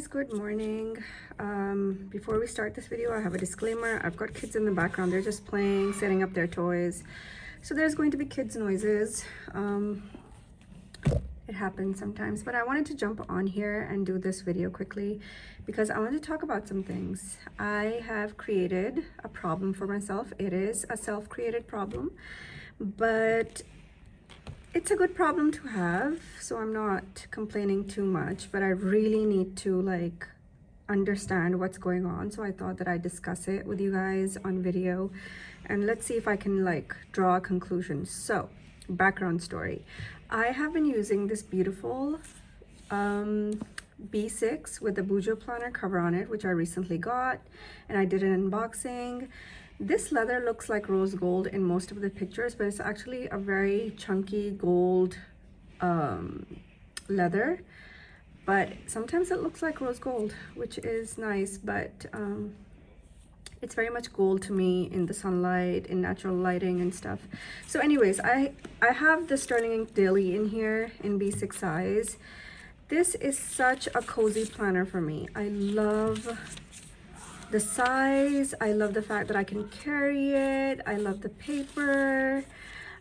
guys, good morning. Before we start this video, I have a disclaimer. I've got kids in the background. They're just playing, setting up their toys, so there's going to be kids noises. It happens sometimes, but I wanted to jump on here and do this video quickly because I want to talk about some things. I have created a problem for myself. It is a self-created problem, but it's a good problem to have, so I'm not complaining too much, but I really need to understand what's going on. So I thought that I'd discuss it with you guys on video, and let's see if I can draw a conclusion. So, background story. I have been using this beautiful B6 with the Bujo planner cover on it, which I recently got, and I did an unboxing. This leather looks like rose gold in most of the pictures, but it's actually a very chunky gold leather. But sometimes it looks like rose gold, which is nice, but it's very much gold to me in the sunlight, in natural lighting and stuff. So anyways, I have the Sterling Ink Daily in here in B6 size. This is such a cozy planner for me. I love the size. I love the fact that I can carry it. I love the paper.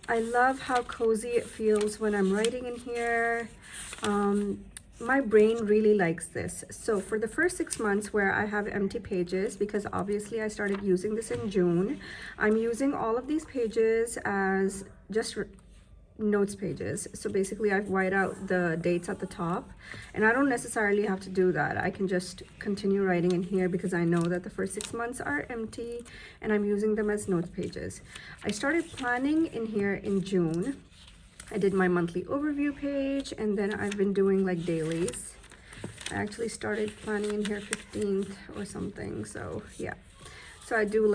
I love how cozy it feels when I'm writing in here. My brain really likes this. So for the first 6 months where I have empty pages, because obviously I started using this in June, I'm using all of these pages as just notes pages. So basically I've white out the dates at the top, and I don't necessarily have to do that. I can just continue writing in here because I know that the first 6 months are empty and I'm using them as notes pages. I started planning in here in June. I did my monthly overview page, and then I've been doing dailies. I actually started planning in here 15th or something, so yeah. So I do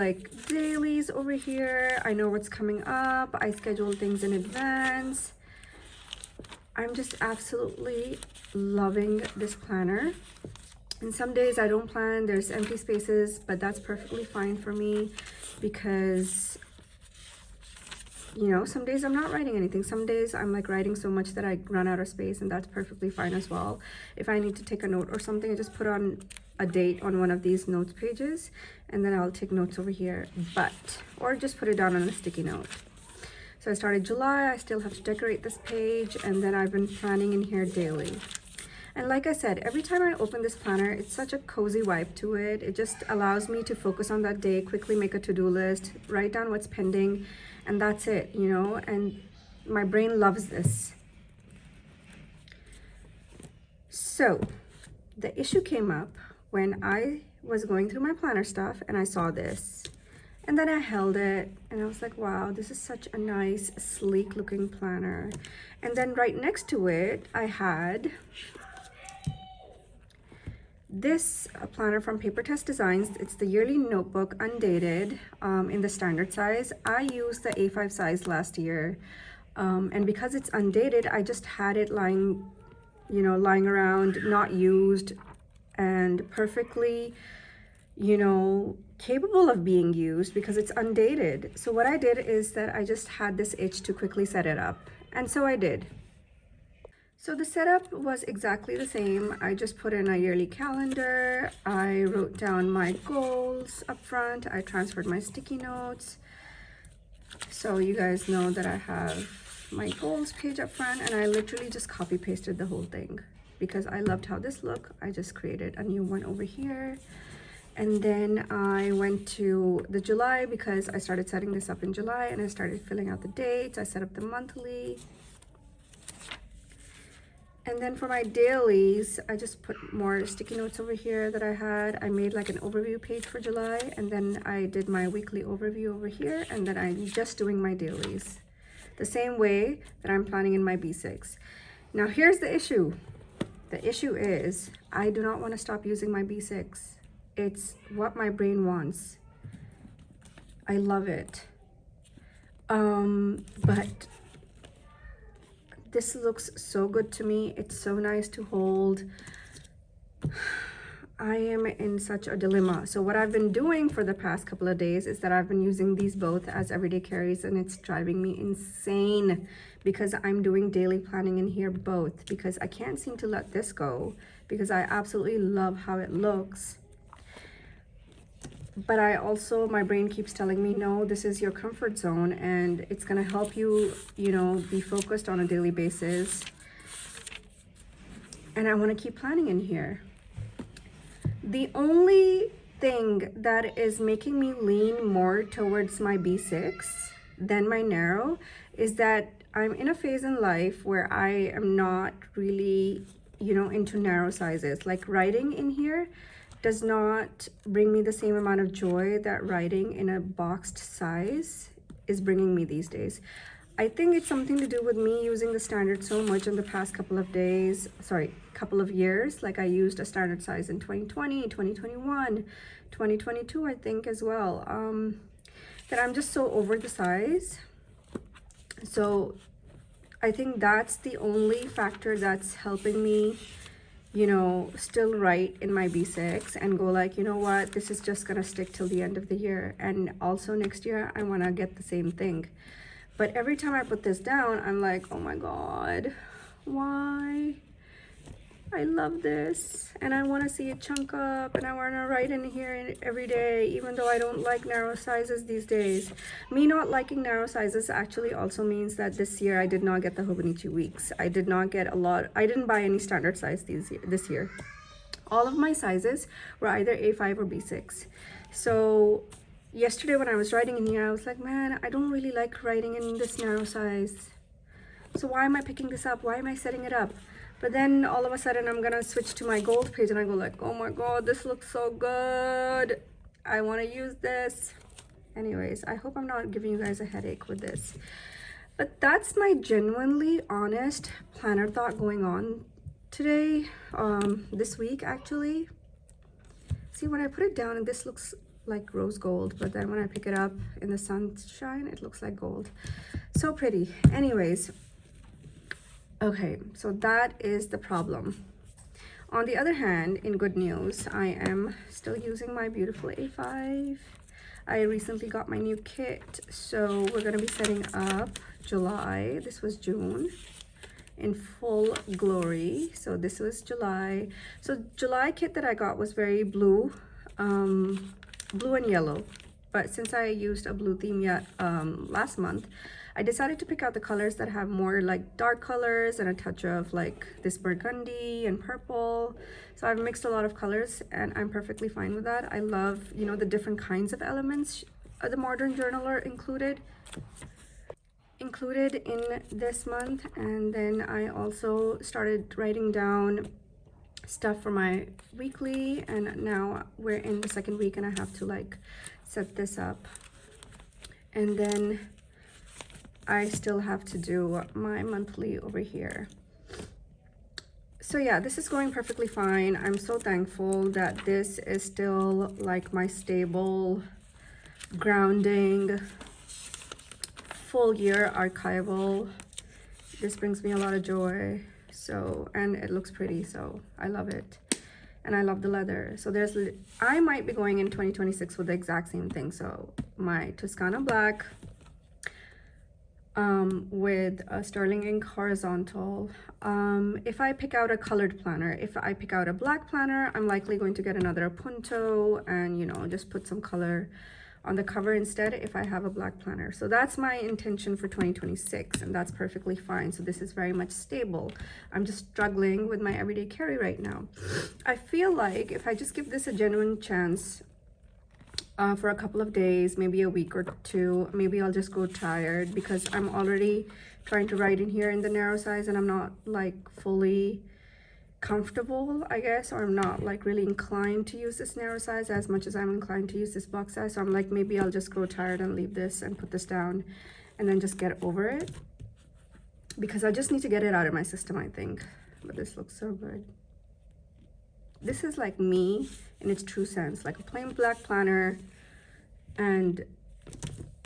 dailies over here. I know what's coming up. I schedule things in advance. I'm just absolutely loving this planner. And some days I don't plan, there's empty spaces, but that's perfectly fine for me because, you know, some days I'm not writing anything. Some days I'm writing so much that I run out of space, and that's perfectly fine as well. If I need to take a note or something, I just put on a date on one of these notes pages, and then I'll take notes over here, or just put it down on a sticky note. So I started July. I still have to decorate this page, and then I've been planning in here daily. And like I said, every time I open this planner, it's such a cozy vibe to it. It just allows me to focus on that day, quickly make a to-do list, write down what's pending, and that's it, you know, and my brain loves this. So the issue came up when I was going through my planner stuff and I saw this, and then I held it and I was like, wow, this is such a nice, sleek looking planner. And then right next to it, I had this planner from Paper Test Designs. It's the yearly notebook, undated, in the standard size. I used the A5 size last year, and because it's undated, I just had it lying around, not used, and perfectly, capable of being used because it's undated. So what I did is that I just had this itch to quickly set it up, and so I did. So the setup was exactly the same. I just put in a yearly calendar. I wrote down my goals up front. I transferred my sticky notes. So you guys know that I have my goals page up front, and I literally just copy pasted the whole thing because I loved how this looked. I just created a new one over here. And then I went to the July because I started setting this up in July, and I started filling out the dates. I set up the monthly. And then for my dailies, I just put more sticky notes over here that I had. I made an overview page for July, and then I did my weekly overview over here, and then I'm just doing my dailies the same way that I'm planning in my B6. Now here's the issue. The issue is I do not want to stop using my B6. It's what my brain wants. I love it. But this looks so good to me. It's so nice to hold. I am in such a dilemma. So what I've been doing for the past couple of days is that I've been using these both as everyday carries, and it's driving me insane because I'm doing daily planning in here both because I can't seem to let this go because I absolutely love how it looks. But I also, my brain keeps telling me, no, this is your comfort zone and it's gonna help you, you know, be focused on a daily basis. And I wanna keep planning in here. The only thing that is making me lean more towards my B6 than my narrow is that I'm in a phase in life where I am not really, you know, into narrow sizes. Like writing in here does not bring me the same amount of joy that writing in a boxed size is bringing me these days. I think it's something to do with me using the standard so much in the past couple of years. Like I used a standard size in 2020, 2021, 2022, I think as well. That I'm just so over the size. So I think that's the only factor that's helping me, you know, still write in my B6 and go like, you know what, this is just gonna stick till the end of the year. And also next year, I wanna get the same thing. But every time I put this down, I'm like, oh my God, why? I love this. And I wanna see it chunk up and I wanna write in here every day, even though I don't like narrow sizes these days. Me not liking narrow sizes actually also means that this year I did not get the Hobonichi weeks. I did not get a lot. I didn't buy any standard size this year. All of my sizes were either A5 or B6. So yesterday when I was writing in here, I was like, man, I don't really like writing in this narrow size. So why am I picking this up? Why am I setting it up? But then all of a sudden I'm gonna switch to my gold page and I go like, oh my God, this looks so good. I wanna use this. Anyways, I hope I'm not giving you guys a headache with this. But that's my genuinely honest planner thought going on today, this week actually. See, when I put it down and this looks like rose gold, but then when I pick it up in the sunshine, it looks like gold. So pretty. Anyways, okay, so that is the problem. On the other hand, in good news, I am still using my beautiful A5. I recently got my new kit, so we're gonna be setting up July. This was June in full glory. So this was July. So July kit that I got was very blue, blue and yellow. But since I used a blue theme yet last month, I decided to pick out the colors that have more like dark colors and a touch of like this burgundy and purple. So I've mixed a lot of colors and I'm perfectly fine with that. I love, you know, the different kinds of elements the modern journal are included in this month. And then I also started writing down stuff for my weekly, and now we're in the second week and I have to like set this up, and then I still have to do my monthly over here. So yeah, this is going perfectly fine. I'm so thankful that this is still like my stable grounding full year archival. This brings me a lot of joy. So, and it looks pretty, so I love it. And I love the leather. So I might be going in 2026 with the exact same thing. So my Toscana black with a sterling ink horizontal. If I pick out a colored planner, if I pick out a black planner, I'm likely going to get another Punto and, you know, just put some color on the cover instead if I have a black planner. So that's my intention for 2026, and that's perfectly fine. So this is very much stable. I'm just struggling with my everyday carry right now. I feel like if I just give this a genuine chance for a couple of days, maybe a week or two, maybe I'll just go tired, because I'm already trying to write in here in the narrow size and I'm not like fully comfortable, I guess, or I'm not like really inclined to use this narrow size as much as I'm inclined to use this box size. So I'm like, maybe I'll just grow tired and leave this and put this down and then just get over it, because I just need to get it out of my system, I think. But this looks so good. This is like me in its true sense, like a plain black planner and,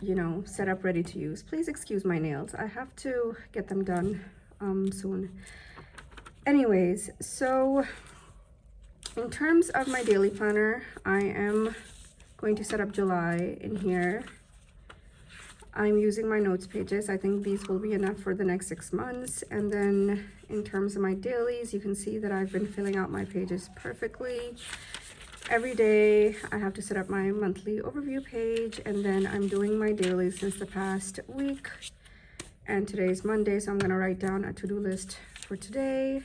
you know, set up ready to use. Please excuse my nails. I have to get them done soon. Anyways, so in terms of my daily planner, I am going to set up July in here. I'm using my notes pages. I think these will be enough for the next 6 months. And then in terms of my dailies, you can see that I've been filling out my pages perfectly. Every day I have to set up my monthly overview page, and then I'm doing my dailies since the past week. And today is Monday, so I'm gonna write down a to-do list for today.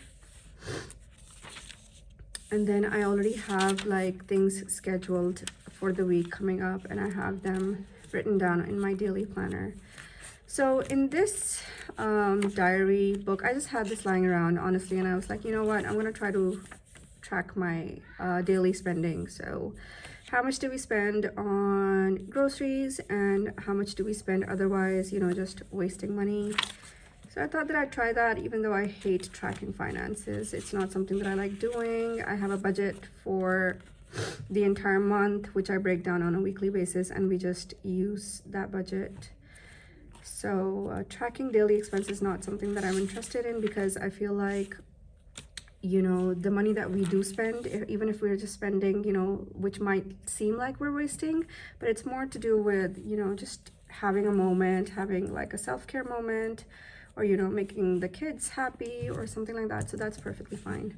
And then I already have like things scheduled for the week coming up, and I have them written down in my daily planner. So in this diary book, I just had this lying around honestly, and I was like, you know what, I'm gonna try to track my daily spending. So how much do we spend on groceries, and how much do we spend otherwise, you know, just wasting money. So I thought that I'd try that, even though I hate tracking finances. It's not something that I like doing. I have a budget for the entire month, which I break down on a weekly basis, and we just use that budget. So tracking daily expenses is not something that I'm interested in, because I feel like, you know, the money that we do spend, even if we're just spending, you know, which might seem like we're wasting, but it's more to do with, you know, just having a moment, having like a self-care moment, or, you know, making the kids happy or something like that. So that's perfectly fine.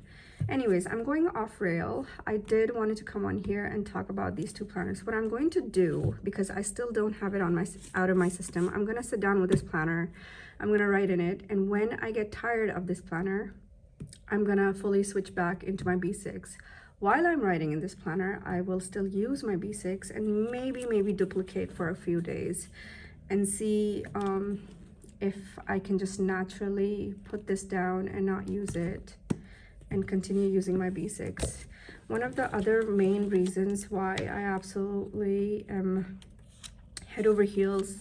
Anyways, I'm going off rail. I did wanted to come on here and talk about these two planners. What I'm going to do, because I still don't have it on my out of my system, I'm gonna sit down with this planner. I'm gonna write in it, and when I get tired of this planner, I'm gonna fully switch back into my B6. While I'm writing in this planner, I will still use my B6 and maybe duplicate for a few days and see if I can just naturally put this down and not use it and continue using my B6. One of the other main reasons why I absolutely am head over heels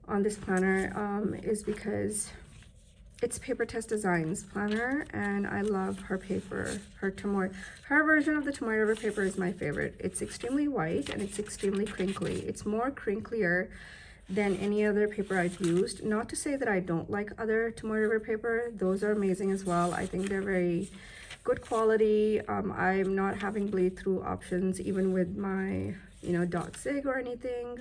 on this planner is because it's Paper Test Designs planner, and I love her paper. Her version of the Tomoe River paper is my favorite. It's extremely white and it's extremely crinkly. It's more crinklier than any other paper I've used. Not to say that I don't like other Tomoe River paper. Those are amazing as well. I think they're very good quality. I'm not having bleed through options even with my, you know, dot zig or anything.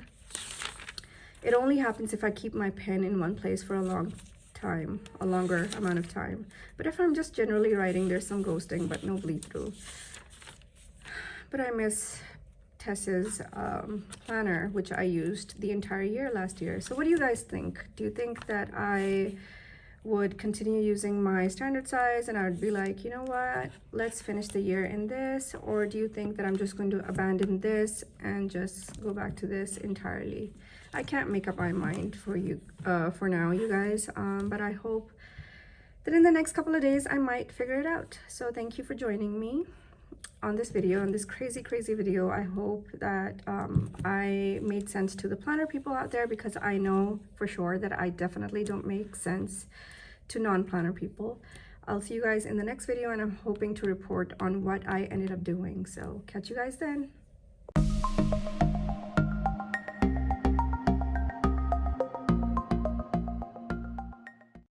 It only happens if I keep my pen in one place for a longer amount of time. But if I'm just generally writing, there's some ghosting but no bleed through. But I miss Tess's planner, which I used the entire year last year. So what do you guys think? Do you think that I would continue using my standard size and I would be like, you know what, let's finish the year in this? Or do you think that I'm just going to abandon this and just go back to this entirely? I can't make up my mind for you for now, you guys, but I hope that in the next couple of days I might figure it out. So thank you for joining me on this video, on this crazy video. I hope that I made sense to the planner people out there, because I know for sure that I definitely don't make sense to non-planner people. I'll see you guys in the next video, and I'm hoping to report on what I ended up doing. So catch you guys then.